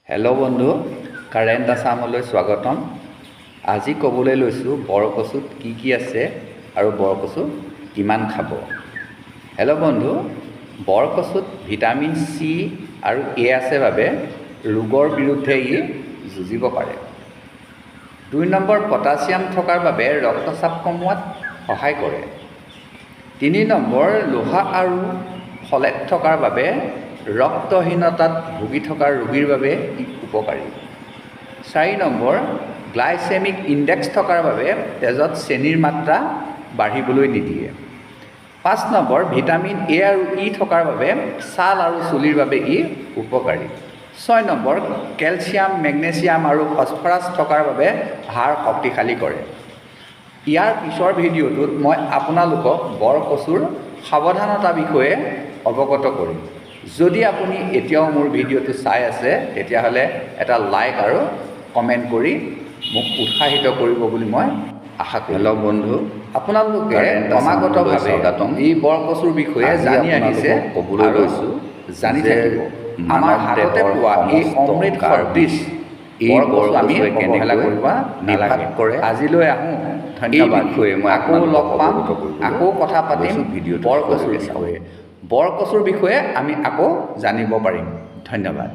Hello' বন্ধু, current আছামলৈ স্বাগতম। আজি ক'বলৈ লৈছোঁ বৰকচুত কি কি আছে আৰু বৰকচু কিমান খাব। হেল্ল' বন্ধু, বৰকচুত ভিটামিন চি আৰু এ আছে বাবে ৰোগৰ বিৰুদ্ধে ই যুঁজিব পাৰে। 2 নম্বৰ, পটাছিয়াম থকাৰ বাবে ৰক্তচাপ কমোৱাত সহায় কৰে। 3 নম্বৰ, লোহা আৰু ফলেট থকাৰ বাবে ৰক্তহীনতাত ভুগি থকা ৰোগীৰ বাবে ই উপকাৰী। 4 নম্বৰ, গ্লাইচেমিক ইণ্ডেক্স থকাৰ বাবে তেজত চেনিৰ মাত্ৰা বাঢ়িবলৈ নিদিয়ে। 5 নম্বৰ, ভিটামিন এ আৰু ই থকাৰ বাবে ছাল আৰু চুলিৰ বাবে ই উপকাৰী। 6 নম্বৰ, কেলছিয়াম, মেগনেছিয়াম আৰু ফছফৰাছ থকাৰ বাবে হাড় শক্তিশালী কৰে। ইয়াৰ পিছৰ ভিডিঅ'টোত মই আপোনালোকক বৰকচুৰ সাৱধানতাৰ বিষয়ে অৱগত কৰিম। যদি আপুনি এতিয়াও মোৰ ভিডিঅ'টো চাই আছে তেতিয়াহ'লে এটা লাইক আৰু কমেণ্ট কৰি মোক উৎসাহিত কৰিব বুলি মই আশা কৰোঁ। হেল্ল' বন্ধু, আপোনালোকে ক্ৰমাগতভাৱে এই বৰকচুৰ বিষয়ে জানি আহিছে ক'বলৈ লৈছোঁ, জানি থাকিব। আমাৰ হাততে পোৱা এই অমৃত সদৃশ এই বৰকচু আমি অৱহেলা কৰিব নালাগে। আজিলৈ আহোঁ, ধন্যবাদ। আকৌ লগ পাম, আকৌ কথা পাতিম বৰকচুৰ বিষয়ে। বৰকচুৰ বিষয়ে আমি আকৌ জানিব পাৰিম। ধন্যবাদ।